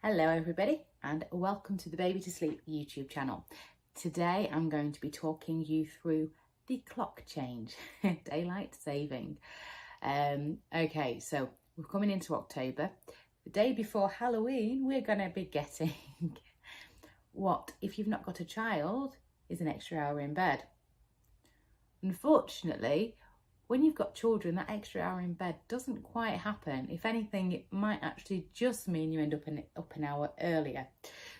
Hello everybody and welcome to the Baby to Sleep YouTube channel. Today I'm going to be talking you through the clock change, daylight saving. Okay, so we're coming into October. The day before Halloween we're going to be getting what, if you've not got a child, is an extra hour in bed. Unfortunately, when you've got children, that extra hour in bed doesn't quite happen. If anything, it might actually just mean you end up an hour earlier.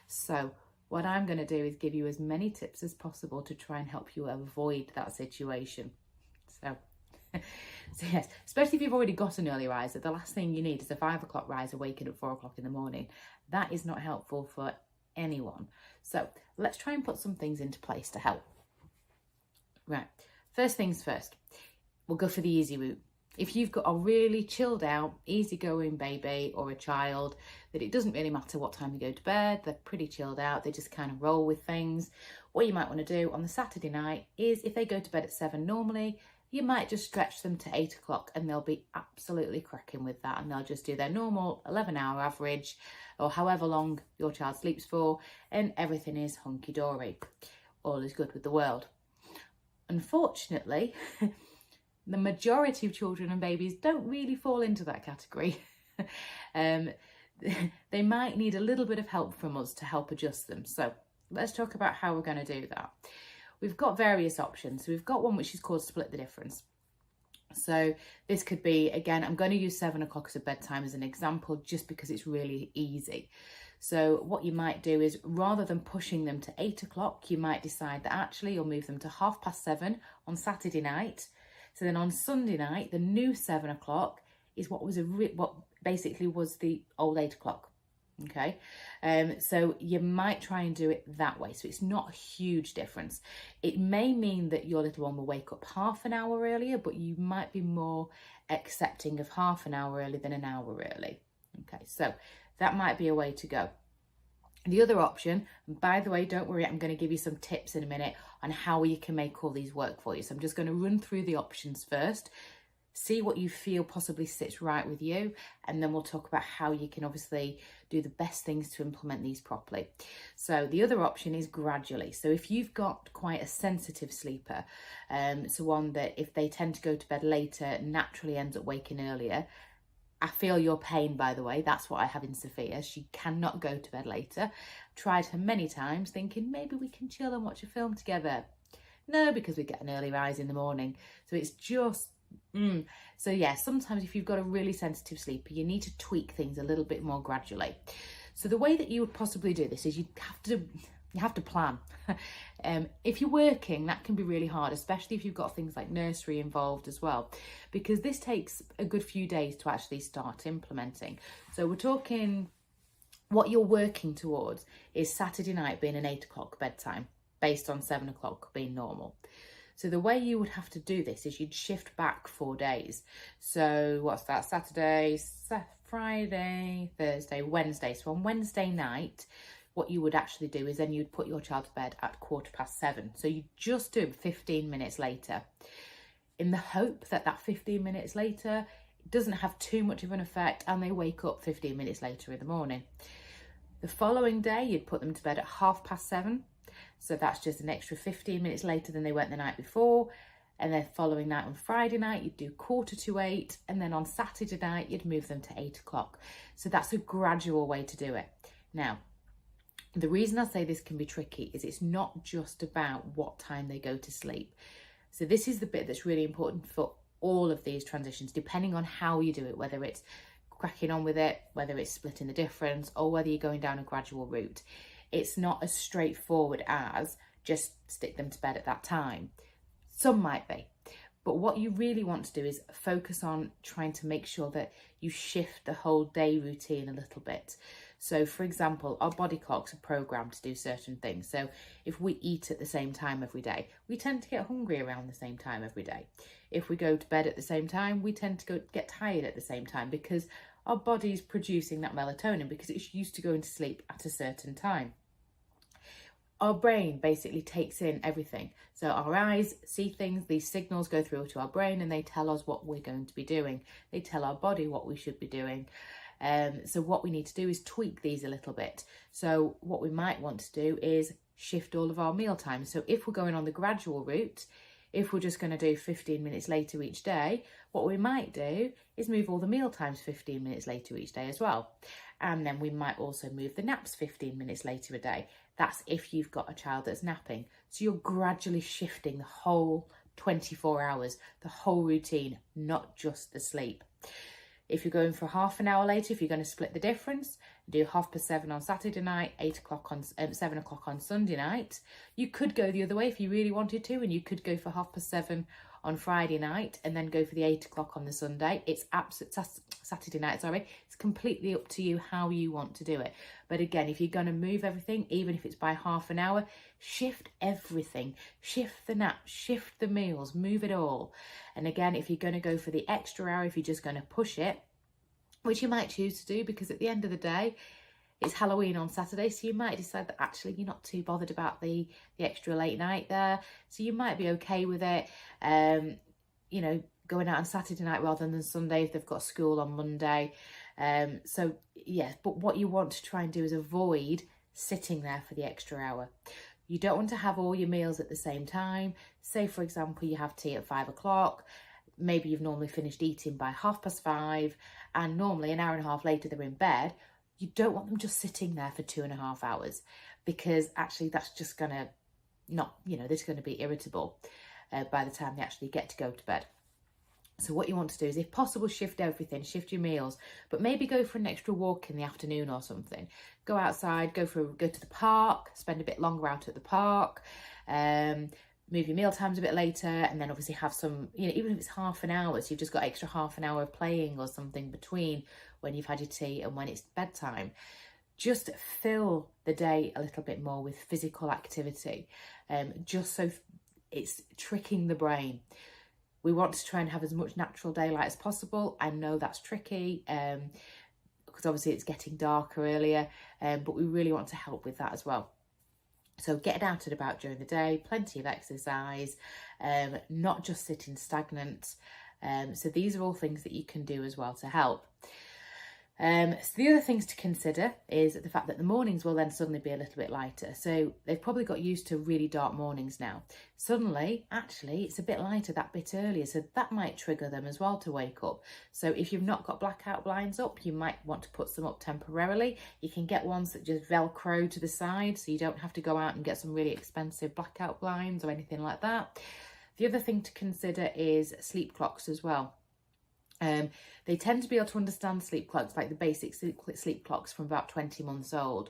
So what I'm going to do is give you as many tips as possible to try and help you avoid that situation. So yes, especially if you've already got an early riser, the last thing you need is a 5 o'clock riser waking at 4 o'clock in the morning. That is not helpful for anyone. So let's try and put some things into place to help. Right, first things first. We'll go for the easy route. If you've got a really chilled out, easygoing baby or a child that it doesn't really matter what time they go to bed, they're pretty chilled out, they just kind of roll with things, what you might want to do on the Saturday night is if they go to bed at 7 normally, you might just stretch them to 8 o'clock and they'll be absolutely cracking with that, and they'll just do their normal 11-hour average or however long your child sleeps for, and everything is hunky-dory. All is good with the world. Unfortunately, the majority of children and babies don't really fall into that category. They might need a little bit of help from us to help adjust them. So let's talk about how we're going to do that. We've got various options. So we've got one which is called split the difference. So this could be, again, I'm going to use 7 o'clock as a bedtime as an example, just because it's really easy. So what you might do is, rather than pushing them to 8 o'clock, you might decide that actually you'll move them to 7:30 on Saturday night. So then on Sunday night, the new 7 o'clock is what basically was the old 8 o'clock. Okay, so you might try and do it that way. So it's not a huge difference. It may mean that your little one will wake up half an hour earlier, but you might be more accepting of half an hour early than an hour early. Okay, so that might be a way to go. The other option, and by the way, don't worry, I'm going to give you some tips in a minute on how you can make all these work for you. So I'm just going to run through the options first, see what you feel possibly sits right with you, and then we'll talk about how you can obviously do the best things to implement these properly. So the other option is gradually. So if you've got quite a sensitive sleeper, so one that if they tend to go to bed later, naturally ends up waking earlier. I feel your pain, by the way. That's what I have in Sophia. She cannot go to bed later. Tried her many times thinking maybe we can chill and watch a film together. No, because we get an early rise in the morning. So it's just, So yeah, sometimes if you've got a really sensitive sleeper, you need to tweak things a little bit more gradually. So the way that you would possibly do this is you have to plan. If you're working, that can be really hard, especially if you've got things like nursery involved as well, because this takes a good few days to actually start implementing. So we're talking, what you're working towards is Saturday night being an 8 o'clock bedtime based on 7 o'clock being normal. So the way you would have to do this is you'd shift back 4 days. So what's that? Saturday, Friday, Thursday, Wednesday. So on Wednesday night, what you would actually do is then you'd put your child to bed at 7:15. So you just do it 15 minutes later, in the hope that that 15 minutes later doesn't have too much of an effect and they wake up 15 minutes later in the morning. The following day, you'd put them to bed at 7:30. So that's just an extra 15 minutes later than they went the night before. And then following night on Friday night, you'd do 7:45. And then on Saturday night, you'd move them to 8 o'clock. So that's a gradual way to do it. Now, the reason I say this can be tricky is it's not just about what time they go to sleep. So this is the bit that's really important for all of these transitions, depending on how you do it, whether it's cracking on with it, whether it's splitting the difference, or whether you're going down a gradual route. It's not as straightforward as just stick them to bed at that time. Some might be. But what you really want to do is focus on trying to make sure that you shift the whole day routine a little bit. So for example, our body clocks are programmed to do certain things. So if we eat at the same time every day, we tend to get hungry around the same time every day. If we go to bed at the same time, we tend to get tired at the same time, because our body's producing that melatonin because it's used to going to sleep at a certain time. Our brain basically takes in everything. So our eyes see things, these signals go through to our brain and they tell us what we're going to be doing. They tell our body what we should be doing. So what we need to do is tweak these a little bit. So what we might want to do is shift all of our meal times. So if we're going on the gradual route, if we're just going to do 15 minutes later each day, what we might do is move all the meal times 15 minutes later each day as well. And then we might also move the naps 15 minutes later a day. That's if you've got a child that's napping. So you're gradually shifting the whole 24 hours, the whole routine, not just the sleep. If you're going for half an hour later, if you're going to split the difference, do 7:30 on Saturday night, 7 o'clock on Sunday night. You could go the other way if you really wanted to, and you could go for 7:30 on Friday night and then go for the 8 o'clock on the Sunday. It's Saturday night, sorry. It's completely up to you how you want to do it. But again, if you're going to move everything, even if it's by half an hour, shift everything. Shift the naps, shift the meals, move it all. And again, if you're going to go for the extra hour, if you're just going to push it, which you might choose to do, because at the end of the day, it's Halloween on Saturday, so you might decide that actually you're not too bothered about the extra late night there. So you might be okay with it, you know, going out on Saturday night rather than Sunday if they've got school on Monday. So, yeah, but what you want to try and do is avoid sitting there for the extra hour. You don't want to have all your meals at the same time. Say, for example, you have tea at 5 o'clock. Maybe you've normally finished eating by 5:30, and normally an hour and a half later they're in bed. You don't want them just sitting there for 2.5 hours, because actually that's just going to not, you know, they're going to be irritable by the time they actually get to go to bed. So what you want to do is, if possible, shift everything, shift your meals, but maybe go for an extra walk in the afternoon or something. Go outside, go to the park, spend a bit longer out at the park, move your meal times a bit later, and then obviously have some, you know, even if it's half an hour, so you've just got extra half an hour of playing or something between when you've had your tea and when it's bedtime. Just fill the day a little bit more with physical activity, just so it's tricking the brain. We want to try and have as much natural daylight as possible. I know that's tricky, because obviously it's getting darker earlier, but we really want to help with that as well. So get out and about during the day, plenty of exercise, not just sitting stagnant. So these are all things that you can do as well to help. So the other things to consider is the fact that the mornings will then suddenly be a little bit lighter. So they've probably got used to really dark mornings now. Suddenly, actually, it's a bit lighter that bit earlier. So that might trigger them as well to wake up. So if you've not got blackout blinds up, you might want to put some up temporarily. You can get ones that just Velcro to the side, so you don't have to go out and get some really expensive blackout blinds or anything like that. The other thing to consider is sleep clocks as well. They tend to be able to understand sleep clocks, like the basic sleep clocks, from about 20 months old.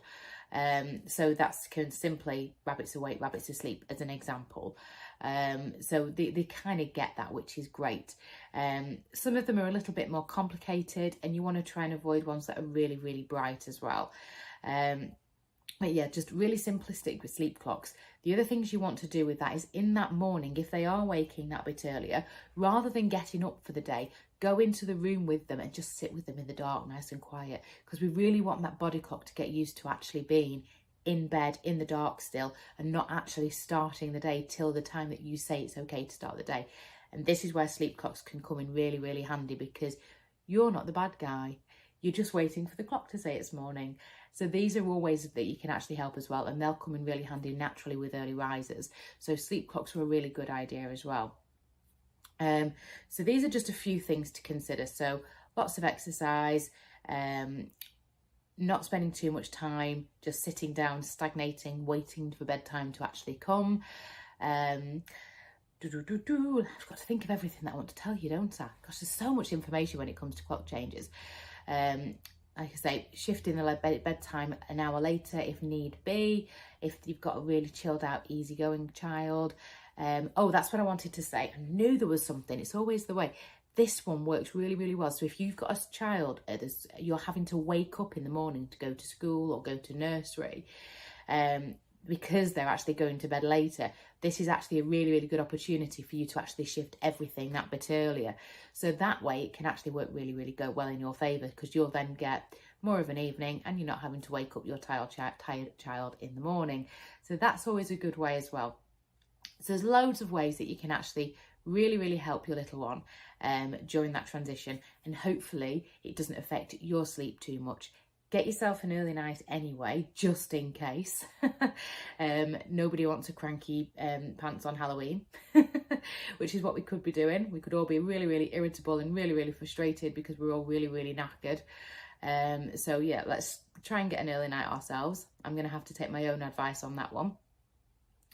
So that's simply rabbits awake, rabbits asleep as an example. So they kind of get that, which is great. Some of them are a little bit more complicated, and you want to try and avoid ones that are really, really bright as well. But yeah, just really simplistic with sleep clocks. The other things you want to do with that is, in that morning, if they are waking that bit earlier, rather than getting up for the day, go into the room with them and just sit with them in the dark, nice and quiet, because we really want that body clock to get used to actually being in bed in the dark still, and not actually starting the day till the time that you say it's okay to start the day. And this is where sleep clocks can come in really, really handy, because you're not the bad guy. You're just waiting for the clock to say it's morning. So these are all ways that you can actually help as well, and they'll come in really handy naturally with early risers. So sleep clocks are a really good idea as well. So these are just a few things to consider. So lots of exercise, not spending too much time just sitting down, stagnating, waiting for bedtime to actually come. I've got to think of everything that I want to tell you, don't I? Gosh, there's so much information when it comes to clock changes. Like I say, shifting the bedtime an hour later if need be, if you've got a really chilled out, easygoing child. Oh, that's what I wanted to say. I knew there was something. It's always the way. This one works really, really well. So if you've got a child, you're having to wake up in the morning to go to school or go to nursery, because they're actually going to bed later, this is actually a really, really good opportunity for you to actually shift everything that bit earlier. So that way it can actually work really, really go well in your favour, because you'll then get more of an evening and you're not having to wake up your tired child in the morning. So that's always a good way as well. So there's loads of ways that you can actually really, really help your little one during that transition, and hopefully it doesn't affect your sleep too much. Get yourself an early night anyway, just in case. Nobody wants a cranky pants on Halloween, which is what we could be doing. We could all be really, really irritable and really, really frustrated because we're all really, really knackered. So yeah, let's try and get an early night ourselves. I'm going to have to take my own advice on that one.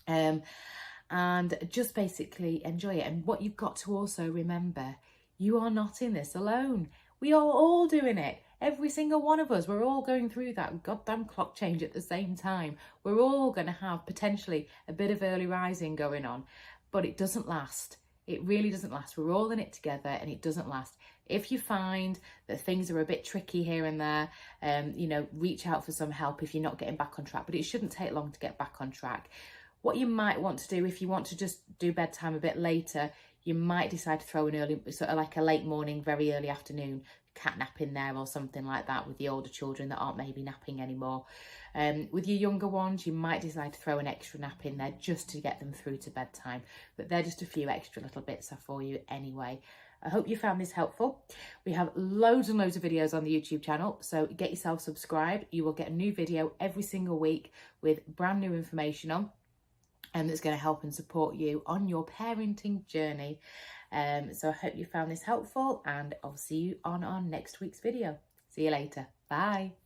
And just basically enjoy it. And what you've got to also remember, you are not in this alone. We are all doing it. Every single one of us, we're all going through that goddamn clock change at the same time. We're all going to have potentially a bit of early rising going on, but it doesn't last. It really doesn't last. We're all in it together and it doesn't last. If you find that things are a bit tricky here and there, you know, reach out for some help if you're not getting back on track, but it shouldn't take long to get back on track. What you might want to do, if you want to just do bedtime a bit later, you might decide to throw an early, sort of like a late morning, very early afternoon cat nap in there or something like that with the older children that aren't maybe napping anymore. With your younger ones, you might decide to throw an extra nap in there just to get them through to bedtime. But they're just a few extra little bits for you anyway. I hope you found this helpful. We have loads and loads of videos on the YouTube channel, so get yourself subscribed. You will get a new video every single week with brand new information on, and that's going to help and support you on your parenting journey. So I hope you found this helpful, and I'll see you on our next week's video. See you later. Bye.